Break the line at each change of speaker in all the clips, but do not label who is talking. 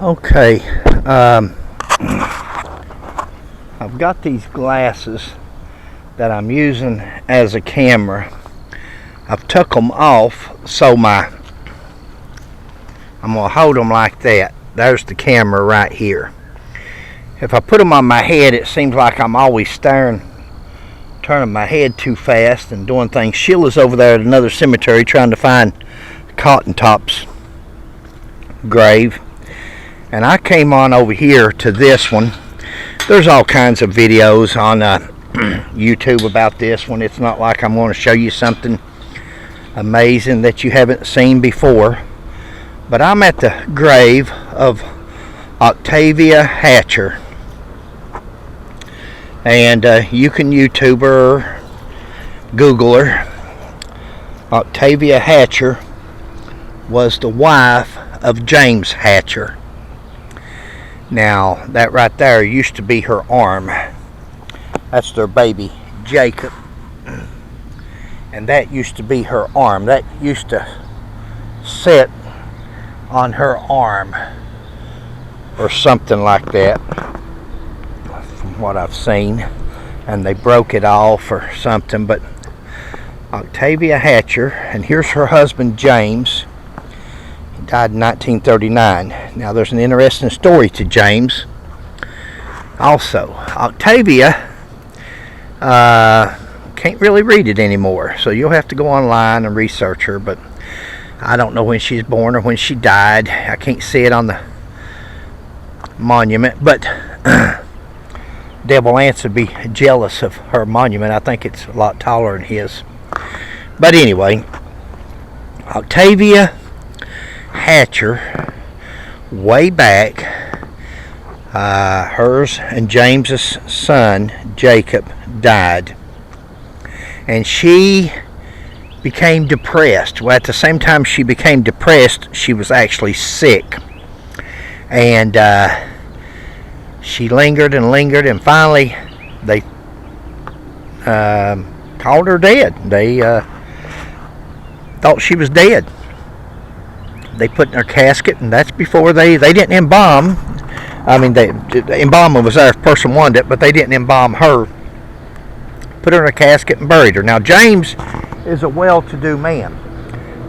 Okay, I've got these glasses that I'm using as a camera. I've took them off, so I'm gonna hold them like that. There's the camera right here. If I put them on my head, it seems like I'm always turning my head too fast and doing things. Sheila's over there at another cemetery trying to find Cotton Top's grave. And I came on over here to this one. There's all kinds of videos on YouTube about this one. It's not like I'm going to show you something amazing that you haven't seen before. But I'm at the grave of Octavia Hatcher. And you can YouTube her, Google her. Octavia Hatcher was the wife of James Hatcher. Now, that right there used to be her arm. That's their baby, Jacob. And that used to be her arm. That used to sit on her arm or something like that, from what I've seen. And they broke it off or something. But Octavia Hatcher, and here's her husband, James. Died in 1939. Now there's an interesting story to James. Also, Octavia can't really read it anymore, so you'll have to go online and research her, but I don't know when she was born or when she died. I can't see it on the monument, but Devil Ants would be jealous of her monument. I think it's a lot taller than his. But anyway, Octavia Hatcher, way back, hers and James's son Jacob died, and she became depressed. Well, at the same time she became depressed, she was actually sick, and she lingered and lingered, and finally they called her dead. They thought she was dead. They put in her casket, and that's before they didn't embalm. I mean, the embalming was there if a person wanted it, but they didn't embalm her. Put her in a casket and buried her. Now, James is a well-to-do man.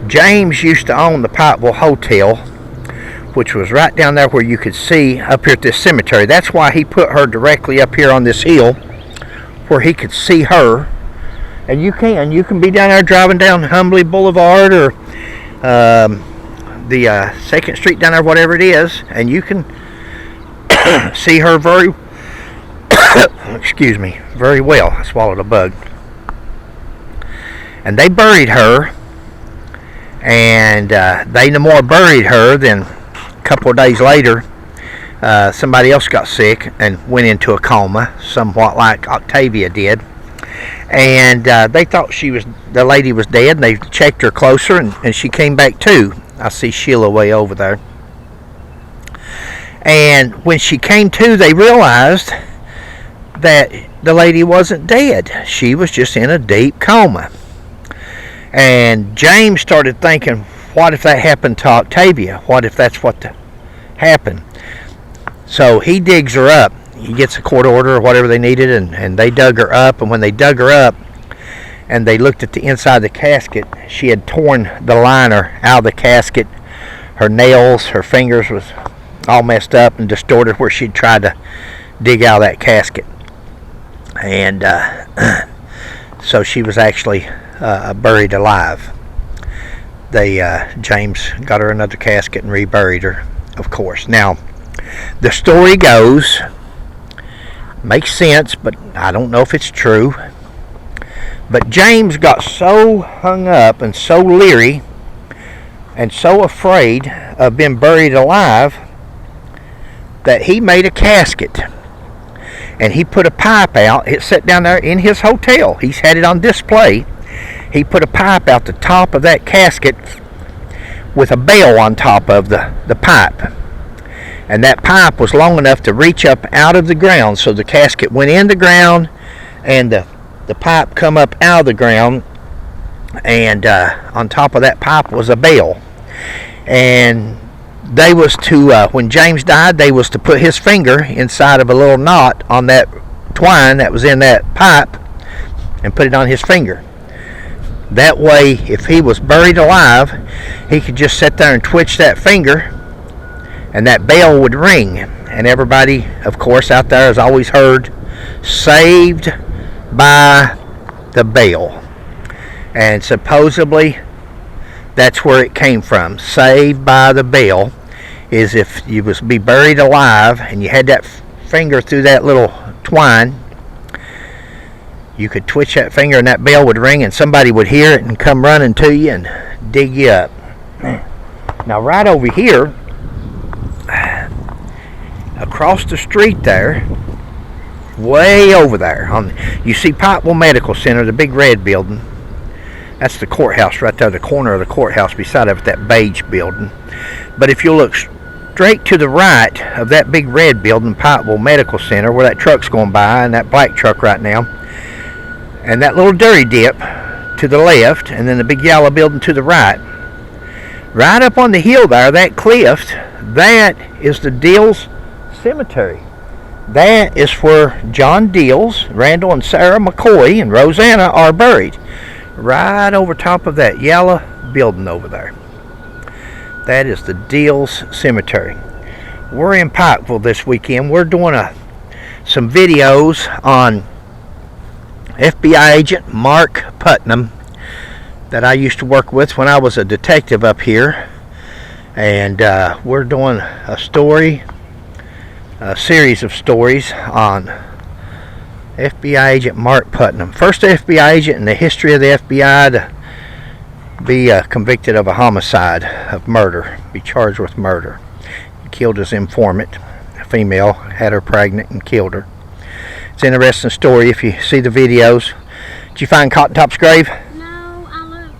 James used to own the Pikeville Hotel, which was right down there where you could see up here at this cemetery. That's why he put her directly up here on this hill where he could see her. And you can be down there driving down Humbly Boulevard or the 2nd Street down there, whatever it is, and you can see her very very well. I swallowed a bug. And they buried her, and they no more buried her than a couple of days later somebody else got sick and went into a coma, somewhat like Octavia did. And they thought the lady was dead, and they checked her closer, and she came back too. I see Sheila way over there. And when she came to, they realized that the lady wasn't dead. She was just in a deep coma. And James started thinking, what if that happened to Octavia? What if that's what happened? So he digs her up. He gets a court order or whatever they needed, and they dug her up. And when they dug her up and they looked at the inside of the casket, she had torn the liner out of the casket. Her nails, her fingers was all messed up and distorted where she'd tried to dig out of that casket. And so she was actually buried alive. James got her another casket and reburied her, of course. Now, the story goes, makes sense, but I don't know if it's true. But James got so hung up and so leery and so afraid of being buried alive that he made a casket. And he put a pipe out. It sat down there in his hotel. He's had it on display. He put a pipe out the top of that casket with a bell on top of the pipe. And that pipe was long enough to reach up out of the ground. So the casket went in the ground, and the pipe come up out of the ground, and on top of that pipe was a bell. And they was to, when James died, they was to put his finger inside of a little knot on that twine that was in that pipe and put it on his finger. That way, if he was buried alive, he could just sit there and twitch that finger, and that bell would ring. And everybody, of course, out there has always heard, "Saved by the bell." And supposedly, that's where it came from. Saved by the bell is if you was be buried alive and you had that finger through that little twine, you could twitch that finger and that bell would ring and somebody would hear it and come running to you and dig you up. Now right over here, across the street there, way over there, you see Pikeville Medical Center, the big red building. That's the courthouse right there, the corner of the courthouse beside of it, that beige building. But if you look straight to the right of that big red building, Pikeville Medical Center, where that truck's going by, and that black truck right now, and that little dirty dip to the left, and then the big yellow building to the right. Right up on the hill there, that cliff, that is the Dills Cemetery. That is where John Dills, Randall and Sarah McCoy, and Rosanna are buried. Right over top of that yellow building over there. That is the Dills Cemetery. We're in Pikeville this weekend. We're doing some videos on FBI agent Mark Putnam that I used to work with when I was a detective up here, and we're doing a series of stories on FBI agent Mark Putnam, first FBI agent in the history of the FBI to be convicted of a homicide, of murder, be charged with murder. He killed his informant, a female, had her pregnant and killed her. It's an interesting story if you see the videos. Did you find Cotton Top's grave?
No, I looked.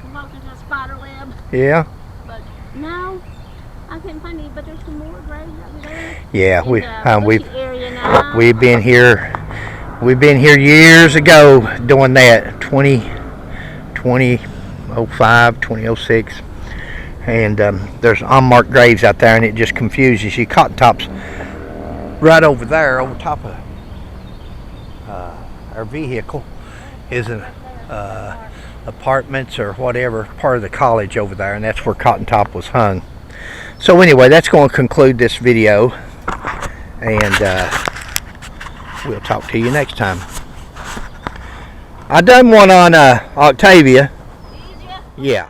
I'm walking to a spider web.
Yeah?
But no, I couldn't find any, but there's some more graves over there.
Yeah,
we've
been here. We've been here years ago doing that, 2005, 2006. And there's unmarked graves out there, and it just confuses you. Cotton Top's right over there, over top of our vehicle is an apartments or whatever, part of the college over there, and that's where Cotton Top was hung. So anyway, that's going to conclude this video, and we'll talk to you next time. I done one on Octavia.
Did you?
Yeah.